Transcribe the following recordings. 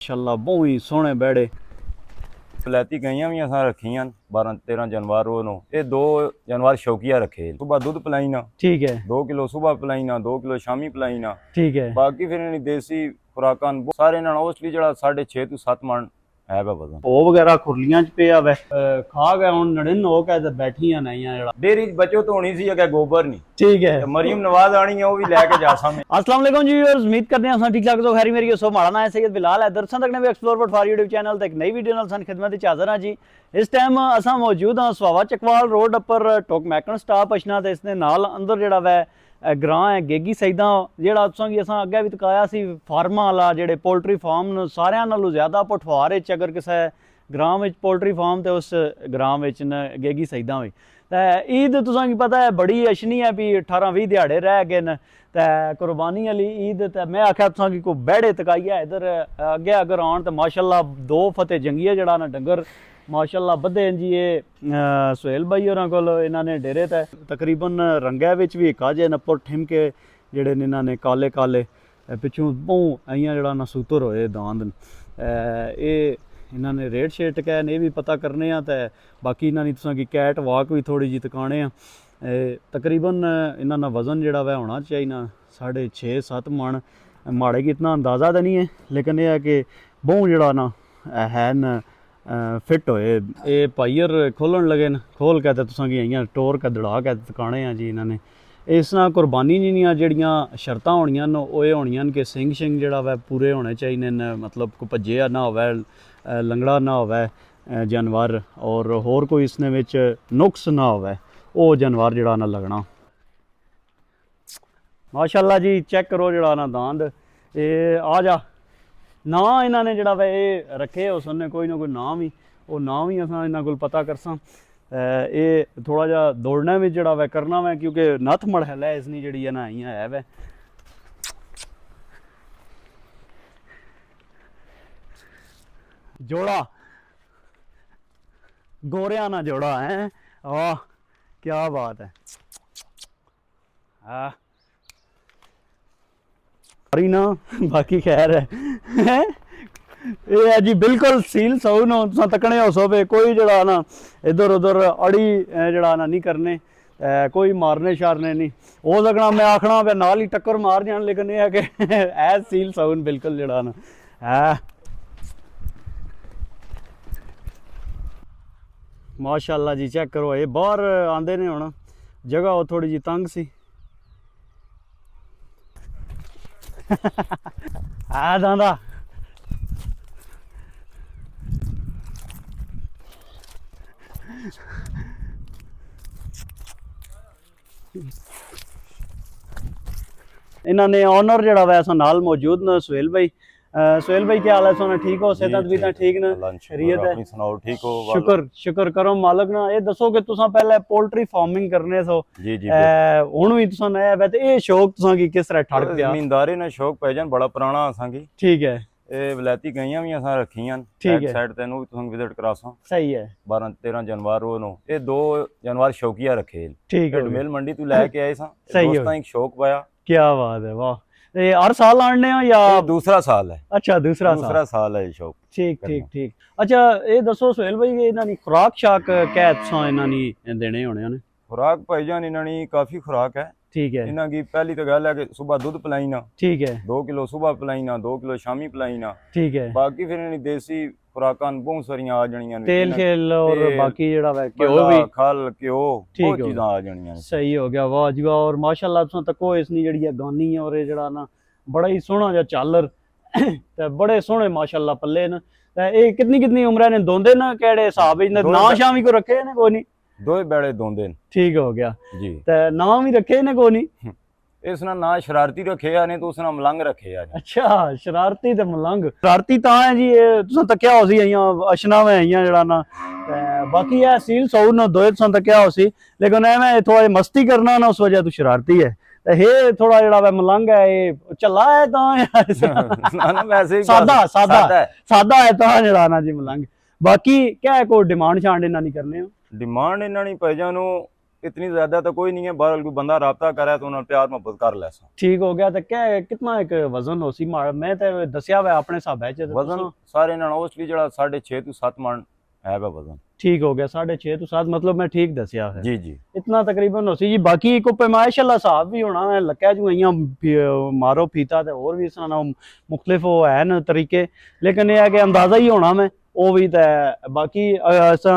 ਮਾਸ਼ਾਅੱਲਾ ਬਹੁਤ ਹੀ ਸੋਹਣੇ ਬੈੜੇ ਬਲੈਤੀ ਗਈਆਂ ਵੀ ਅਸਾਂ ਰੱਖੀਆਂ 12-13 ਜਾਨਵਰ ਉਹਨੂੰ ਇਹ 2 ਜਾਨਵਰ ਸ਼ੌਕੀਆ ਰੱਖੇ ਸੁਬਾ ਦੁੱਧ ਪਲਾਈਨਾ ਠੀਕ ਹੈ 2 ਕਿਲੋ ਸੁਬਾ ਪਲਾਈਨਾ 2 ਕਿਲੋ ਸ਼ਾਮੀ ਪਲਾਈਨਾ ਠੀਕ ਹੈ ਬਾਕੀ ਫਿਰ ਇਹਨਾਂ ਦੇਸੀ ਖੁਰਾਕਾਂ ਸਾਰੇ ਨਾਲ ਉਸ ਲਈ ਜਿਹੜਾ 6.5 ਤੋਂ 7 ਮਣ ਹੈ ਵਾ ਵਜ਼ਨ ਉਹ ਵਗੈਰਾ ਖੁਰਲੀਆਂ ਚ ਪਿਆ ਵੈ ਖਾ ਗਏ ਹੁਣ 99 ਹੋ ਕੇ ਤੇ ਬੈਠੀਆਂ ਨਹੀਂ ਆ ਜਿਹੜਾ ਡੇਰੀ ਬਚੋ ਤੋਂ ਹੋਣੀ ਸੀ ਅਗੇ ਗੋਬਰ ਨਹੀਂ ਠੀਕ ਹੈ ਮਰੀਮ ਨਵਾਜ਼ ਆਣੀ ਹੈ ਉਹ ਵੀ ਲੈ ਕੇ ਜਾ ਸਾਹਮਣੇ अस्सलाम वालेकुम जी व्यूअर्स उम्मीद करते हैं ठीक ठाक तो खैरी मेरी सो माड़ा ना है सैयद बिलाल है दरअसल तक ने भी explore but for YouTube channel ते एक नई वीडियो नाल सन खिदमत विच हाज़र हां जी इस टाइम असां मौजूद हां सवावा चकवाल रोड उपर टोक मैकन स्टॉप अशना ते इसने नाल अंदर जेड़ा वै ग्रां है गेगी सईदा जेड़ा तुसां की असां अगे भी तकाया सी फार्मां वाला जेड़े पोल्ट्री फार्म ने सारियां नालों ज़्यादा पठवार विच अगर किसी ग्रां विच पोल्ट्री फार्म ते उस ग्रां विच न गेगी सईदा होई ते ईद तुसां की पता है बड़ी अशनी है भी 18-20 दिहाड़े रह गए न ते कुर्बानी वाली ईद ते मैं आख्या तुसां की कोई बैड़े तकाइया इधर अगे अगर आन तो माशाअल्लाह 2 फतेह जंगिया जड़ा ना डंगर माशाअल्लाह बधे जी ये सुहेल भाई होरां कोल इन्हां ने डेरे ते तकरीबन रंगै विच भी एक अजे नप्पर ठिम के जेड़े ने इन्हां ने काले काले पिछों बहु इयां जड़ा ना सूतर होए दांद ये इन्हां ने रेट शेट कैन ये भी पता करने आ ते बाकी इन्हां दी तुसां की कैट वाक भी थोड़ी जी तकाने आ तकरीबन इन्हां दा वज़न जेड़ा वै होना चाहिए ना 6.5-7 मण माड़े की इतना अंदाज़ा तो नहीं है लेकिन यह है कि बहु जड़ा ना है न फिट होए ये पाइयर खोलन लगे न खोल के ते तुसां की इयां टोर के दड़ा के तकाने आ जी इन्हां ने इस नाल कुर्बानी दियां जेहड़ियां शर्तां होणियां न ओह ये होणियां न कि सिंग शिंग जेड़ा वै पूरे होने चाहिए न मतलब कोई भज्जिया ना होवे लंगड़ा ना होवे जानवर और होर कोई इसने विच नुक्स ना होवे ਉਹ जानवर जड़ा ना लगना माशाअल्लाह जी चेक करो जड़ा ना दांद ये आ जा ना इन्होंने जड़ा वे रखे उस कोई ना कोई नाम ही वो नाम ही असा इन्हों को पता करसा ये थोड़ा जा दौड़ने में जड़ा वे करना वै क्योंकि नथ मड़हल है इसनी जड़ी है ना इं है वै जोड़ा गोरिया ना जोड़ा है वाह क्या बात है ना बाकी खैर है ये है जी बिल्कुल सील सौ न तकने हो सो पे कोई जड़ा ना इधर उधर अड़ी जड़ा ना नहीं करने कोई मारने शारने नहीं हो सकना मैं आखना पे नाल ही टक्कर मार जान लेकिन ये है कि ऐ सील सौन बिल्कुल जड़ा ना है माशाअल्लाह जी चेक करो ये बाहर आंदे ने हुण जगह वो थोड़ी जी तंग सी आ दांदा इन्होंने ऑनर जड़ा वैसा नाल मौजूद न सुहेल भाई क्या हाल है सोना ठीक हो सेहत भी ठीक न खैरियत है सुनाओ ठीक हो शुक्र करो मालक ना ये दसो कि तुसा पहले पोल्ट्री फार्मिंग करने सो जी जी हुण भी तुसा नया है ते ये शौक तुसा की किस तरह ठड़ पिया जमींदारी ने शौक पै जान बड़ा पुराना असां की ठीक है ਇਹ ਬਲੈਤੀ ਗਈਆਂ ਵੀ ਅਸਾਂ ਰੱਖੀਆਂ ਠੀਕ ਹੈ ਸਾਈਡ ਤੇ ਨੂੰ ਵੀ ਤੁਸੀਂ ਵਿਜ਼ਿਟ ਕਰਾਸਾਂ ਸਹੀ ਹੈ 12-13 ਜਾਨਵਰ ਉਹਨੂੰ ਇਹ 2 ਜਾਨਵਰ ਸ਼ੌਕੀਆ ਰੱਖੇ ਠੀਕ ਹੈ ਮੇਲ ਮੰਡੀ ਤੋਂ ਲੈ ਕੇ ਆਏ ਸਾਂ ਸਹੀ ਹੈ ਦੋਸਤਾਂ ਇੱਕ ਸ਼ੌਕ ਪਾਇਆ ਕੀ ਬਾਤ ਹੈ ਵਾਹ ये हर साल आने हो या दूसरा साल है अच्छा दूसरा साल है शौक ठीक अच्छा ये दसो सुहेल भाई इन्हां दी खुराक शाक कै तुसां इन्हां दी देने होने ने खुराक भाईजान इन्हां दी काफी खुराक है ठीक है इन्हां की पहली तो गल है कि सुबह दूध पिलाईना ठीक है 2 किलो सुबह पिलाईना 2 किलो शामी पिलाईना ठीक है बाकी फिर इन्हां दी देसी खुराकां बहुत सारियां आ जानियां तेल खेल और बाकी जेड़ा वे घ्यो भी खल घ्यो बहुत चीज़ां आ जानियां सही हो गया वाह जी वाह और माशाअल्लाह तुसां तको इसनी जेड़ी है गानी और ये जेड़ा ना बड़ा ही सोहना जा चालर ते बड़े सोहने माशाअल्लाह पल्ले न ते ये कितनी उम्र ने दोंदे न केड़े हिसाब विच ना शामी को रखे ने कोई नहीं दो बेड़े दोंदे ठीक हो गया जी ते नाम ही रखे ने कोई नहीं इसना ना शरारती रखे आ ने तो उसना मलंग रखे आ अच्छा शरारती ते मलंग शरारती तां है जी तुसां तक्या हो सी अइयां अशना में अइयां जेड़ा ना बाकी है सील सौ न दोए तुसां तक्या हो सी लेकिन एवें थोड़ा मस्ती करना ना उस वजह तो शरारती है हे थोड़ा जड़ा वे मलंग है ये चला है तां ना वैसे ही सादा है तां जड़ा ना जी मलंग बाकी क्या है कोई डिमांड शांड इन्हां नहीं करने डिमांड इन्हां नहीं भाईजान इतनी ज्यादा तो कोई नहीं है, बहरहाल कोई बंदा राब्ता करे तो उन्हें प्यार मोहब्बत कर ले सा। ठीक हो गया तो क्या कितना एक वजन हो सी मैं तो दसिया हुआ अपने हिसाब है वजन सारे ना ओसली जड़ा 6.5 to 7 मन है वा वजन। ठीक हो गया 6.5 to 7 मतलब मैं ठीक दसिया है जी जी इतना तकरीबन हो सी जी। बाकी को पैमाइश वाला हिसाब भी होना है लक्या जो इयां मारो फीता ते और भी इस तरह मुख्तलिफ वो है न तरीके, लेकिन यह है कि अंदाजा ही होना मैं वो भी तो बाकी असा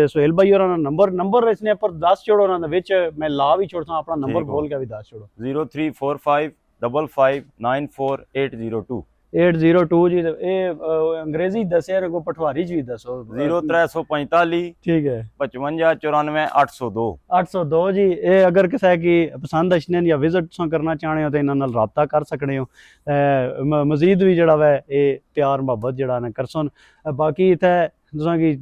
सुहेल भाई और नंबर इसने पर 10 छोड़ो ना विच मैं ला भी छोड़ता अपना नंबर बोल के भी 10 छोड़ो 0345 55 94802 802 जी अंग्रेजी दसे को पठवारी जी दसो 0345 ठीक है 55 94 802 802 जी। ये अगर किसी की पसंद अचने या विजिट करना चाहते हो तो इन्हां नाल राबता कर सकते हो। मजीद भी जड़ा वा ये प्यार मोहब्बत जड़ा ना करसन। बाकी इत्थे तुसां की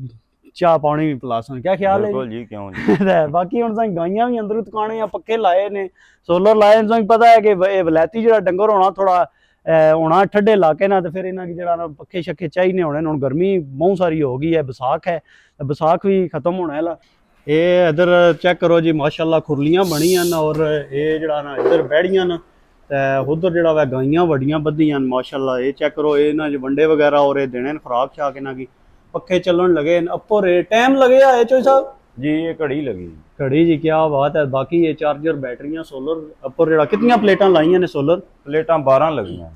चाह पानी भी पिलासन, क्या ख्याल है बिल्कुल जी क्यों नहीं। बाकी हुण तुसां गाइयां भी अंदर दुकाने या पक्के लाए ने सोलर लाए तुसां पता है कि वलैती जड़ा डंगर होना थोड़ा होना ठंडे इलाके ना तो फिर इन्हां की जड़ा ना पक्के शक्के चाहिए होने। हुण गर्मी बहुत सारी हो गई है, बसाख है, बसाख भी खत्म होने वाला। ये इधर चेक करो जी माशाल्लाह खुरलियां बनियां और ये जड़ा ना इधर बैड़ियां न उधर जड़ा वा गाइयां बड़ियां बधियां माशाल्लाह। ये चेक करो ये ना वंडे वगैरह और ये देने खुराक शाक इन्हां की पक्के चलन लगे अपर टाइम लगे है चोई साहब जी। ये घड़ी लगी घड़ी जी, क्या बात है। बाकी ये चार्जर बैटरियां सोलर अपर जड़ा कितनी प्लेटां लाइयां ने सोलर प्लेटां 12 लगियां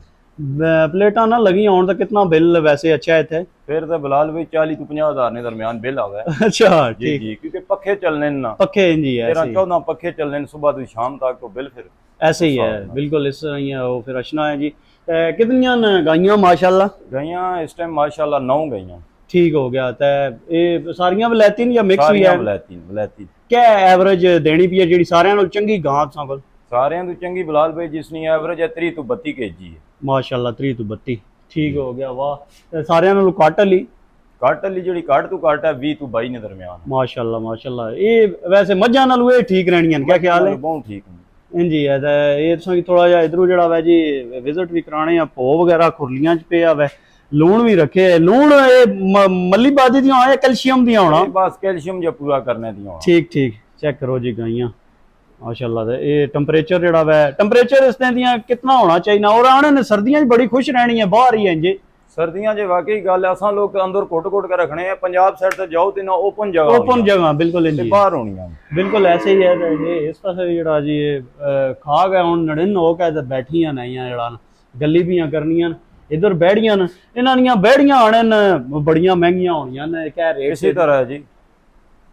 प्लेटां ना लगी होन तो कितना बिल वैसे अच्छा है इत्थे फिर तो बिलाल भाई 40 to 50 हज़ार ने दरमियान बिल आवे। अच्छा जी ठीक जी क्योंकि पखे चलने ना पक्के जी है 13-14 पखे चलने सुबह तो शाम तक तो बिल फिर ऐसे ही है बिल्कुल इस तरह ही है वो फिर अशना है जी। कितनियां गाइयां माशाल्लाह गईयां इस टाइम माशाल्लाह 9 गईयां ठीक हो गया तो ये सारियां वलैतीन या मिक्स भी है वलैती क्या एवरेज देनी पी है जी सारियां नाल चंगी गां तुसां कोल सारियां तो चंगी बिलाल भाई जिसनी एवरेज है 30 to 32 kg है माशाल्लाह 30 to 32 ठीक हो गया वाह। सारियां नाल कट ली कट ली जी कट तो कट है 20 to 22 ने दरमियान माशाल्लाह माशाल्लाह। ये वैसे मज्जां नाल ये ठीक रहनियां क्या ख्याल है बहुत ठीक है जी है तो ये तुसां की थोड़ा जिहा इधरों जड़ा वै जी विजिट भी कराने आ भो वगैरह खुरलियां च पे वै लूण भी रखे है लूण ये मल्ली बादी दियां या कैल्शियम दियां होना बस कैल्शियम जो पूरा करने दियां ठीक ठीक चेक करो जी गाइयां माशाल्लाह। ते ये टेंपरेचर जड़ा वै टेंपरेचर इसने दियां कितना होना चाहिए और आने ने सर्दियां बड़ी खुश रहनी है बाहर ही इंजे सर्दियां जे वाकई गल है असा लोग अंदर कोट के रखने हैं। पंजाब साइड ते जाओ तो ना ओपन जगह बिल्कुल इंजी बाहर होनी बिल्कुल ऐसे ही है। ये इस पासे जड़ा जी खाग है हुण 99 हो के इधर बैठियां नहीं जड़ा गली भी करनियां इधर बैड़ियां न इन्हां दियां बैड़ियां आने न बड़ियां महंगियां होनियां न क्या रेट इसी तरह जी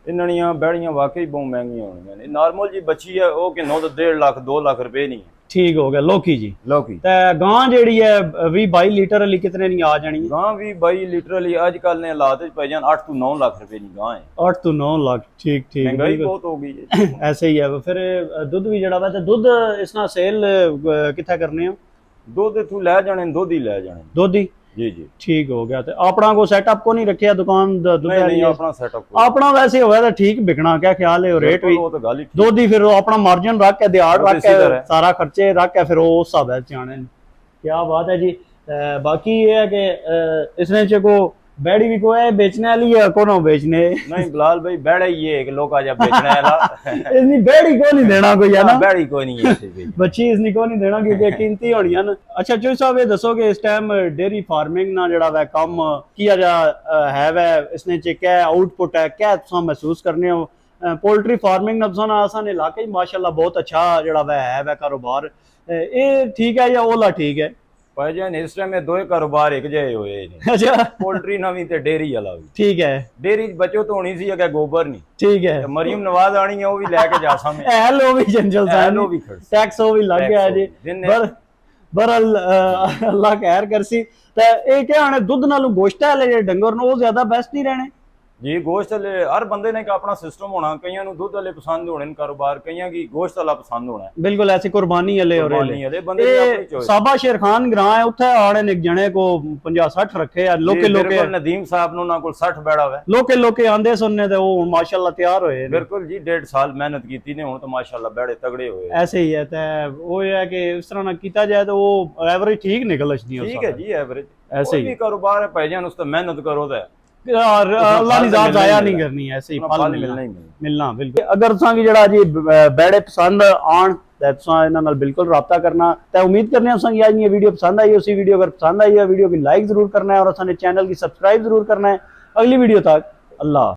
इन्हां दियां बैड़ियां वाकई बहुत महंगियां होनियां नॉर्मल जी बच्ची है वो कि 9 to 1.5 लाख 2 लाख रुपए नहीं है। ठीक हो गया लोकी जी लोकी ते गां जेड़ी है 20-22 लीटर वाली कितने नी आ जानी गां भी 22 लीटर वाली आजकल ने हालात च पै जान 8 to 9 लाख रुपए नी गां है 8 to 9 लाख ठीक ठीक महंगाई बहुत हो गई है ऐसे ही है। फिर दुध भी जड़ा वैसे दुध इसना सेल किथे करने हो दुध इथू लै जाने दुध ही लै जाने दुध ही जी जी ठीक हो गया। अपना को सेटअप को नहीं रखिया दुकान नहीं अपना सेटअप अपना वैसे होया तो ठीक बिकना क्या ख्याल है रेट भी वो तो गल ही दुध ही फिर अपना मार्जिन रख के दिहाड़ रख के सारा खर्चे रख के फिर उस हिसाब से आने क्या बात है जी। बाकी ये है कि इसने को बैड़ी भी कोई है बेचने वाली है कौन बेचने नहीं बिलाल भाई बैड़ा ही है एक लोग आजा बेचने वाला इसनी बैड़ी को नहीं देना कोई है ना बैड़ी कोई नहीं है बच्ची इसनी को नहीं देना क्योंकि कीमती होनी है ना। अच्छा चोई साहब ये दसो कि इस टाइम डेयरी फार्मिंग ना जड़ा वै कम किया जा है वै इसने च क्या आउटपुट है क्या तुम महसूस करने हो पोल्ट्री फार्मिंग ना तुम आसान इलाके ही माशाल्लाह बहुत अच्छा जड़ा वै है वै कारोबार ये ठीक है या ओला ठीक है भाईजान इस टाइम में दो कारोबार एक जहे हुए ने अच्छा पोल्ट्री नवी ते डेयरी वाला भी ठीक है डेयरी बचो तो होनी सी अगर गोबर नहीं ठीक है मरियम नवाज आनी है वो भी लेके जा सामने लो भी जंजल साहब भी टैक्स वो भी लग गया जी बर अल्लाह खैर करसी ते ए क्या आने दूध नालों गोश्त वाले जे डंगर न वो ज्यादा बेस्ट नहीं रहने जी गोश्त वाले हर बंदे ने अपना सिस्टम होना कईयां नु दूध वाले पसंद होने कारोबार कईयां की गोश्त वाला पसंद होना बिल्कुल ऐसी कुर्बानी वाले और बंदे की अपनी चॉइस साबा शेर खान ग्रां है उथे आने ने जने को 50-60 रखे है लोके लोके नदीम साहब नु ना कोल 60 बैड़ा है लोके लोके आंदे सुनने ते वो माशाल्लाह तैयार होए बिल्कुल जी 1.5 साल मेहनत कीती ने हुन तो माशाल्लाह बैड़े तगड़े होए ऐसे ही है ते वो है कि इस तरह ना कीता जाए तो वो एवरेज ठीक निकल आछदी है ठीक है जी एवरेज ऐसे ही कारोबार है भाईजान उस तो मेहनत करो तो अल्लाह की जात जाया नहीं करनी, ऐसे ही फल मिलना ही मिलना। मिलना बिल्कुल। अगर तुसांगी जेड़ा जी बैड़े पसंद आन ते तुसां इन्हां नाल बिल्कुल रब्ता करना। ते उम्मीद करने हैं तुसांगी आज ये वीडियो पसंद आई। उसी वीडियो अगर पसंद आई है वीडियो की लाइक जरूर करना है और असाने चैनल की सब्सक्राइब जरूर करना है। अगली वीडियो तक अल्लाह।